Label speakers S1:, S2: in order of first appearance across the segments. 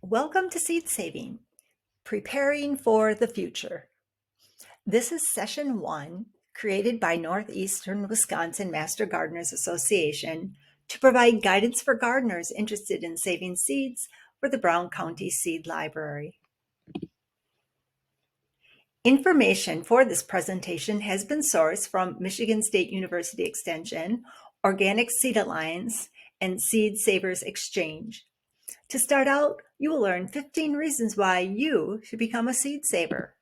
S1: Welcome to Seed Saving, Preparing for the Future. This is session 1, created by Northeastern Wisconsin Master Gardeners Association to provide guidance for gardeners interested in saving seeds for the Brown County Seed Library. Information for this presentation has been sourced from Michigan State University Extension, Organic Seed Alliance, and Seed Savers Exchange. To start out, you will learn 15 reasons why you should become a seed saver.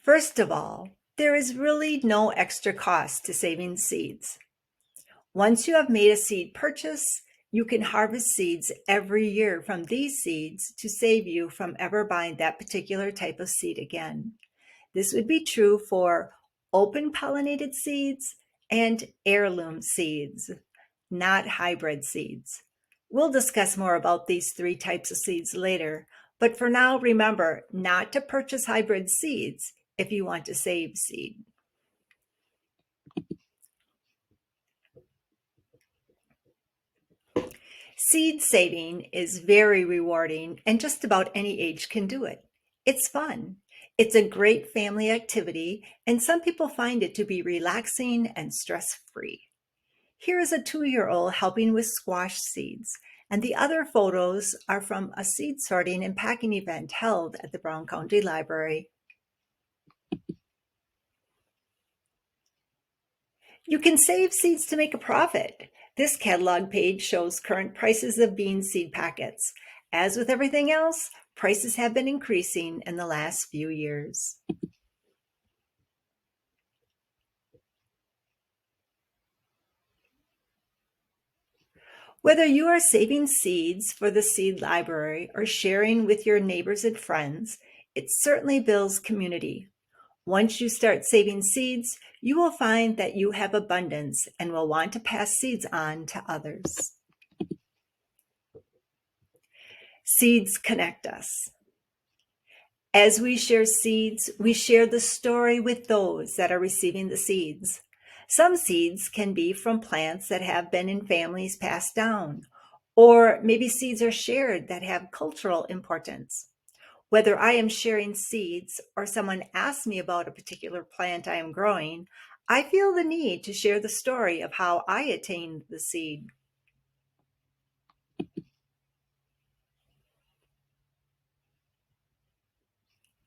S1: First of all, there is really no extra cost to saving seeds. Once you have made a seed purchase, you can harvest seeds every year from these seeds to save you from ever buying that particular type of seed again. This would be true for open pollinated seeds and heirloom seeds, not hybrid seeds. We'll discuss more about these 3 types of seeds later, but for now, remember not to purchase hybrid seeds if you want to save seed. Seed saving is very rewarding, and just about any age can do it. It's fun. It's a great family activity, and some people find it to be relaxing and stress-free. Here is a 2-year-old helping with squash seeds, and the other photos are from a seed sorting and packing event held at the Brown County Library. You can save seeds to make a profit. This catalog page shows current prices of bean seed packets. As with everything else, prices have been increasing in the last few years. Whether you are saving seeds for the seed library or sharing with your neighbors and friends, it certainly builds community. Once you start saving seeds, you will find that you have abundance and will want to pass seeds on to others. Seeds connect us. As we share seeds, we share the story with those that are receiving the seeds. Some seeds can be from plants that have been in families passed down, or maybe seeds are shared that have cultural importance. Whether I am sharing seeds or someone asks me about a particular plant I am growing, I feel the need to share the story of how I attained the seed.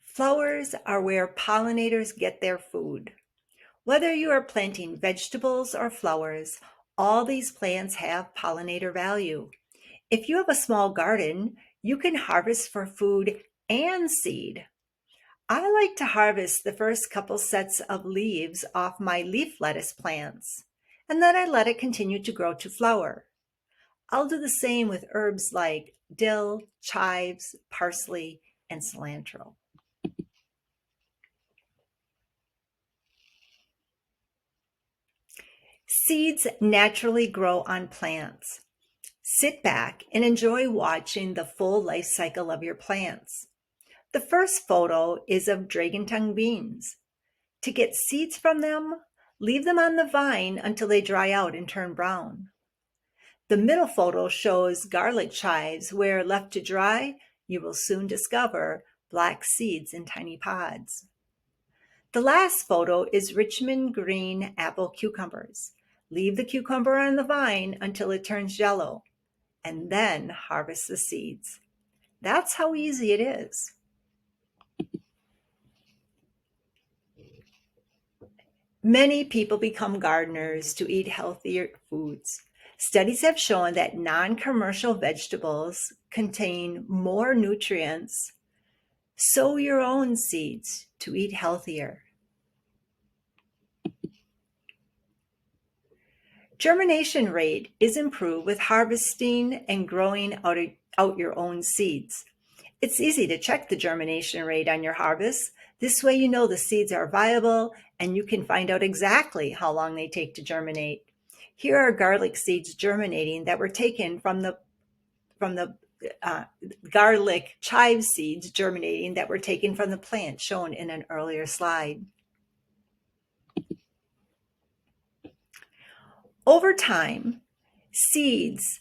S1: Flowers are where pollinators get their food. Whether you are planting vegetables or flowers, all these plants have pollinator value. If you have a small garden, you can harvest for food and seed. I like to harvest the first couple sets of leaves off my leaf lettuce plants, and then I let it continue to grow to flower. I'll do the same with herbs like dill, chives, parsley, and cilantro. Seeds naturally grow on plants. Sit back and enjoy watching the full life cycle of your plants. The first photo is of dragon tongue beans. To get seeds from them, leave them on the vine until they dry out and turn brown. The middle photo shows garlic chives where, left to dry, you will soon discover black seeds in tiny pods. The last photo is Richmond green apple cucumbers. Leave the cucumber on the vine until it turns yellow, and then harvest the seeds. That's how easy it is. Many people become gardeners to eat healthier foods. Studies have shown that non-commercial vegetables contain more nutrients. Sow your own seeds to eat healthier. Germination rate is improved with harvesting and growing out your own seeds. It's easy to check the germination rate on your harvest. This way you know the seeds are viable and you can find out exactly how long they take to germinate. Here are garlic seeds germinating that were taken from the garlic chive seeds germinating that were taken from the plant shown in an earlier slide. Over time, Seeds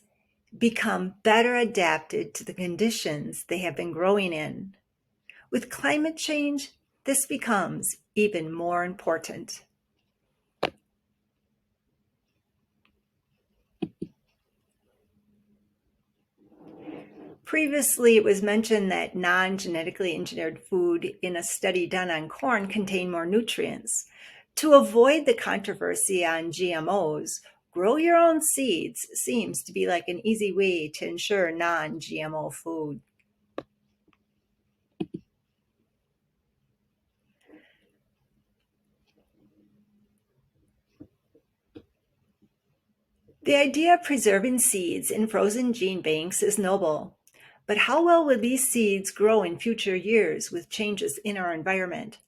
S1: become better adapted to the conditions they have been growing in. With climate change, this becomes even more important. Previously, it was mentioned that non-genetically engineered food in a study done on corn contained more nutrients. To avoid the controversy on GMOs, grow your own seeds seems to be like an easy way to ensure non-GMO food. The idea of preserving seeds in frozen gene banks is noble, but how well will these seeds grow in future years with changes in our environment?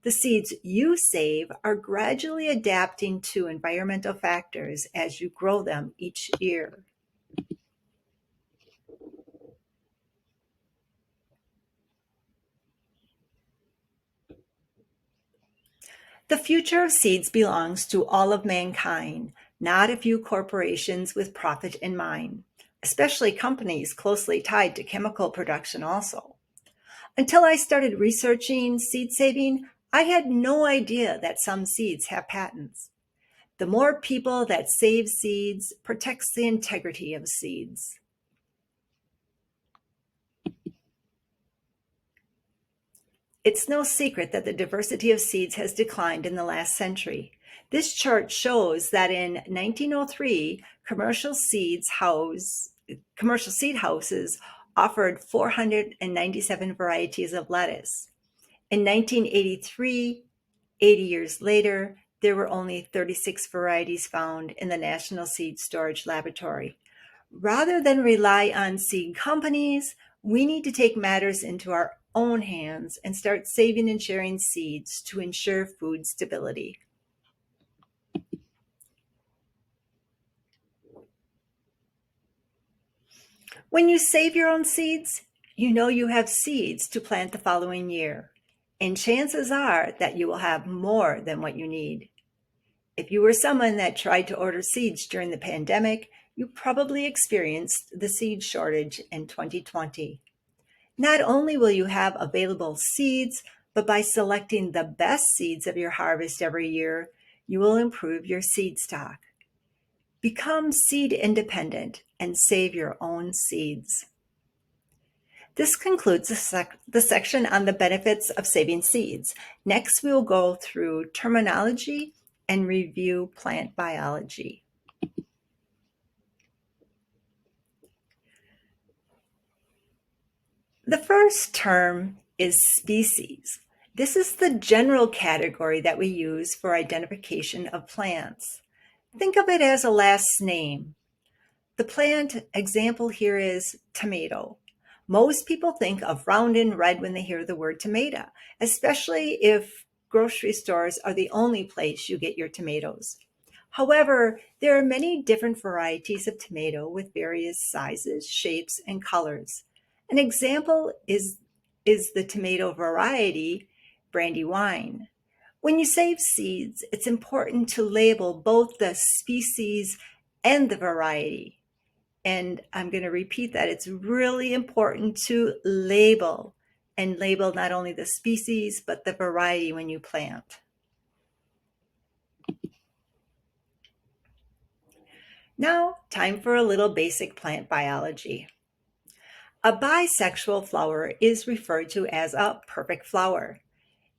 S1: The seeds you save are gradually adapting to environmental factors as you grow them each year. The future of seeds belongs to all of mankind, not a few corporations with profit in mind, especially companies closely tied to chemical production also. Until I started researching seed saving, I had no idea that some seeds have patents. The more people that save seeds protects the integrity of seeds. It's no secret that the diversity of seeds has declined in the last century. This chart shows that in 1903, commercial seed houses offered 497 varieties of lettuce. In 1983, 80 years later, there were only 36 varieties found in the National Seed Storage Laboratory. Rather than rely on seed companies, we need to take matters into our own hands and start saving and sharing seeds to ensure food stability. When you save your own seeds, you know you have seeds to plant the following year, and chances are that you will have more than what you need. If you were someone that tried to order seeds during the pandemic, you probably experienced the seed shortage in 2020. Not only will you have available seeds, but by selecting the best seeds of your harvest every year, you will improve your seed stock. Become seed independent and save your own seeds. This concludes the section on the benefits of saving seeds. Next, we will go through terminology and review plant biology. The first term is species. This is the general category that we use for identification of plants. Think of it as a last name. The plant example here is tomato. Most people think of round and red when they hear the word tomato, especially if grocery stores are the only place you get your tomatoes. However, there are many different varieties of tomato with various sizes, shapes, and colors. An example is the tomato variety, Brandywine. When you save seeds, it's important to label both the species and the variety. And I'm going to repeat that. It's really important to label and label not only the species, but the variety when you plant. Now, time for a little basic plant biology. A bisexual flower is referred to as a perfect flower.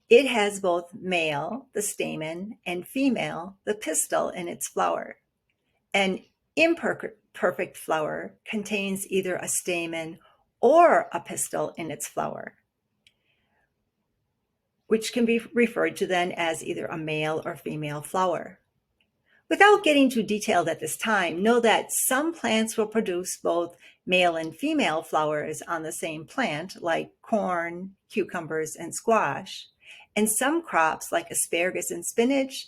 S1: It has both male, the stamen, and female, the pistil in its flower. An imperfect flower contains either a stamen or a pistil in its flower, which can be referred to then as either a male or female flower. Without getting too detailed at this time, know that some plants will produce both male and female flowers on the same plant, like corn, cucumbers, and squash. And some crops, like asparagus and spinach,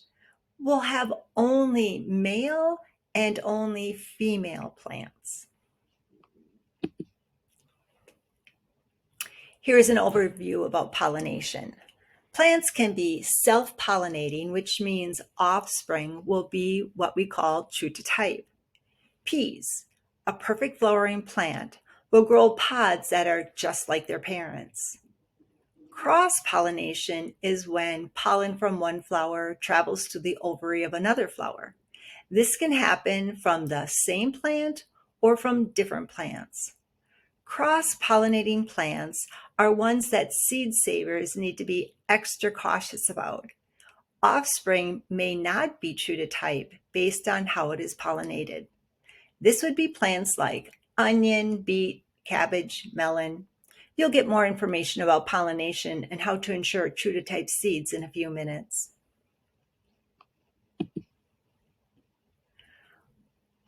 S1: will have only male and only female plants. Here's an overview about pollination. Plants can be self-pollinating, which means offspring will be what we call true to type. Peas, a perfect flowering plant, will grow pods that are just like their parents. Cross-pollination is when pollen from one flower travels to the ovary of another flower. This can happen from the same plant or from different plants. Cross-pollinating plants are ones that seed savers need to be extra cautious about. Offspring may not be true to type based on how it is pollinated. This would be plants like onion, beet, cabbage, melon. You'll get more information about pollination and how to ensure true to type seeds in a few minutes.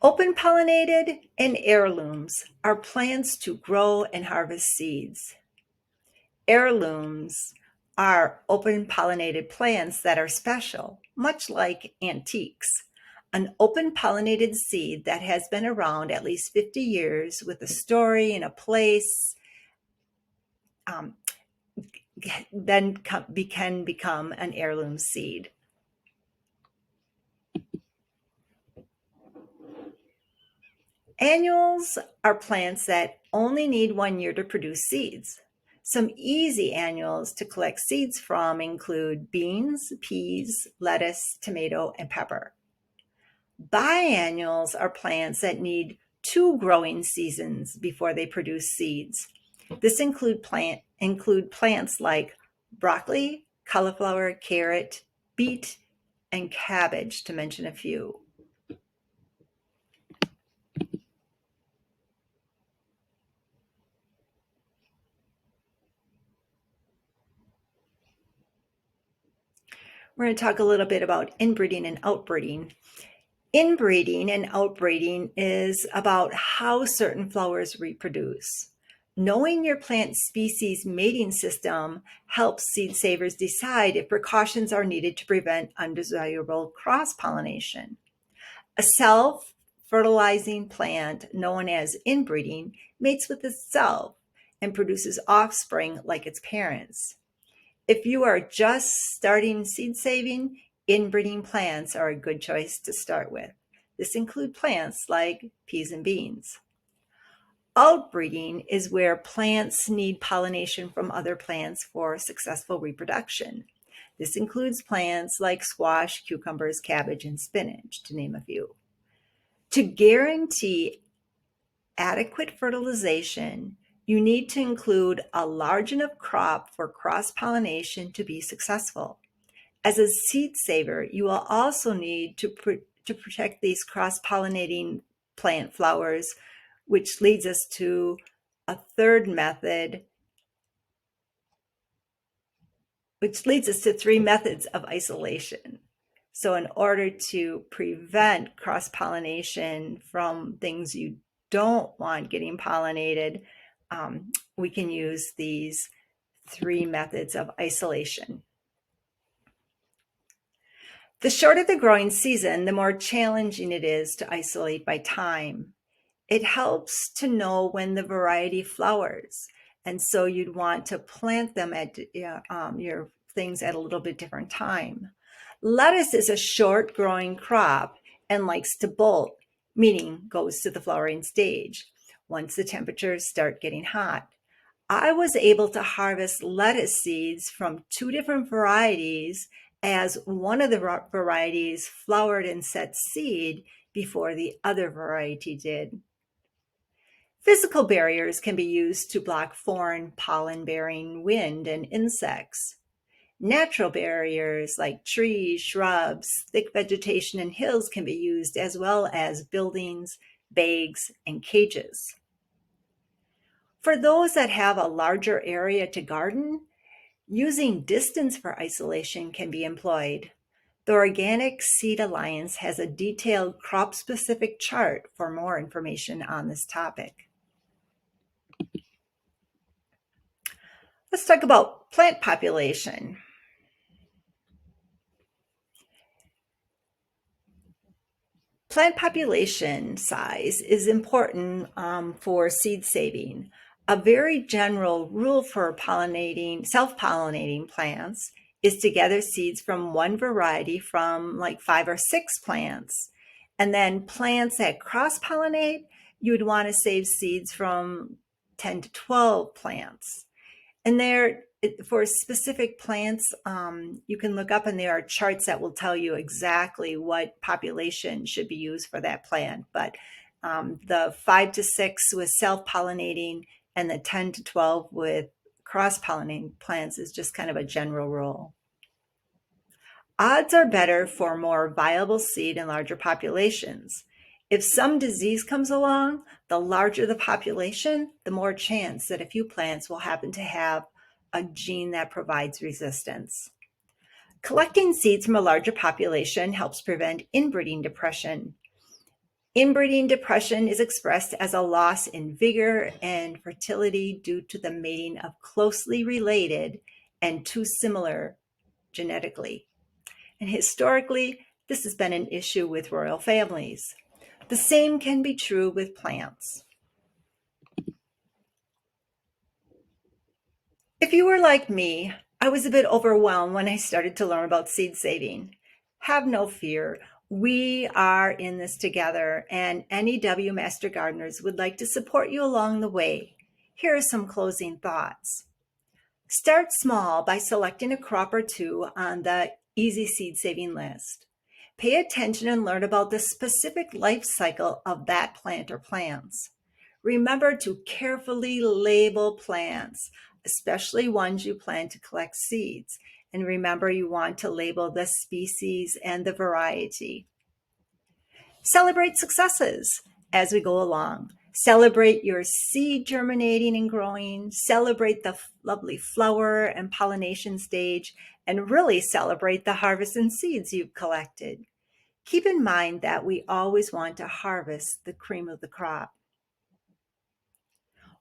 S1: Open pollinated and heirlooms are plants to grow and harvest seeds. Heirlooms are open pollinated plants that are special, much like antiques. An open pollinated seed that has been around at least 50 years with a story and a place um, then can become an heirloom seed. Annuals are plants that only need 1 year to produce seeds. Some easy annuals to collect seeds from include beans, peas, lettuce, tomato, and pepper. Biennials are plants that need 2 growing seasons before they produce seeds. This include plants like broccoli, cauliflower, carrot, beet, and cabbage, to mention a few. We're going to talk a little bit about inbreeding and outbreeding. Inbreeding and outbreeding is about how certain flowers reproduce. Knowing your plant species mating system helps seed savers decide if precautions are needed to prevent undesirable cross-pollination. A self-fertilizing plant known as inbreeding mates with itself and produces offspring like its parents. If you are just starting seed saving, inbreeding plants are a good choice to start with. This includes plants like peas and beans. Outbreeding is where plants need pollination from other plants for successful reproduction. This includes plants like squash, cucumbers, cabbage, and spinach, to name a few. To guarantee adequate fertilization, you need to include a large enough crop for cross-pollination to be successful. As a seed saver, you will also need to protect these cross-pollinating plant flowers, which leads us to a third method, which leads us to 3 methods of isolation. So in order to prevent cross-pollination from things you don't want getting pollinated, we can use these 3 methods of isolation. The shorter the growing season, the more challenging it is to isolate by time. It helps to know when the variety flowers, and so you'd want to plant them at your things at a little bit different time. Lettuce is a short growing crop and likes to bolt, meaning goes to the flowering stage once the temperatures start getting hot. I was able to harvest lettuce seeds from 2 different varieties, as one of the varieties flowered and set seed before the other variety did. Physical barriers can be used to block foreign pollen-bearing wind and insects. Natural barriers like trees, shrubs, thick vegetation, and hills can be used, as well as buildings, bags, and cages. For those that have a larger area to garden, using distance for isolation can be employed. The Organic Seed Alliance has a detailed crop-specific chart for more information on this topic. Let's talk about plant population. Plant population size is important for seed saving. A very general rule for self-pollinating plants is to gather seeds from one variety from like 5 or 6 plants. And then plants that cross-pollinate, you would want to save seeds from 10 to 12 plants. And for specific plants, you can look up and there are charts that will tell you exactly what population should be used for that plant. But the 5 to 6 with self-pollinating and the 10 to 12 with cross-pollinating plants is just kind of a general rule. Odds are better for more viable seed in larger populations. If some disease comes along, the larger the population, the more chance that a few plants will happen to have a gene that provides resistance. Collecting seeds from a larger population helps prevent inbreeding depression. Inbreeding depression is expressed as a loss in vigor and fertility due to the mating of closely related and too similar genetically. And historically, this has been an issue with royal families. The same can be true with plants. If you were like me, I was a bit overwhelmed when I started to learn about seed saving. Have no fear. We are in this together, and NEW Master Gardeners would like to support you along the way. Here are some closing thoughts. Start small by selecting a crop or two on the easy seed saving list. Pay attention and learn about the specific life cycle of that plant or plants. Remember to carefully label plants, especially ones you plan to collect seeds. And remember, you want to label the species and the variety. Celebrate successes as we go along. Celebrate your seed germinating and growing. Celebrate the lovely flower and pollination stage, and really celebrate the harvest and seeds you've collected. Keep in mind that we always want to harvest the cream of the crop.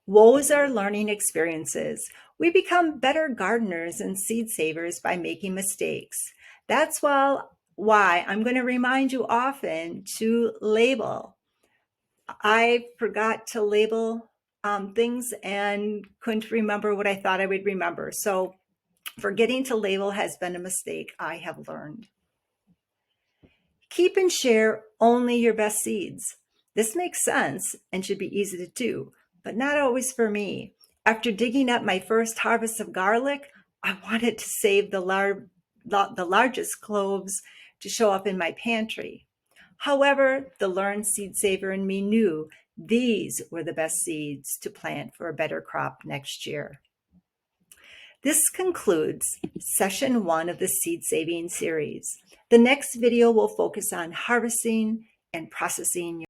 S1: Woes are learning experiences. We become better gardeners and seed savers by making mistakes. That's why I'm going to remind you often to label. I forgot to label things and couldn't remember what I thought I would remember. So forgetting to label has been a mistake I have learned. Keep and share only your best seeds. This makes sense and should be easy to do, but not always for me. After digging up my first harvest of garlic, I wanted to save the largest cloves to show up in my pantry. However, the learned seed saver in me knew these were the best seeds to plant for a better crop next year. This concludes session 1 of the seed saving series. The next video will focus on harvesting and processing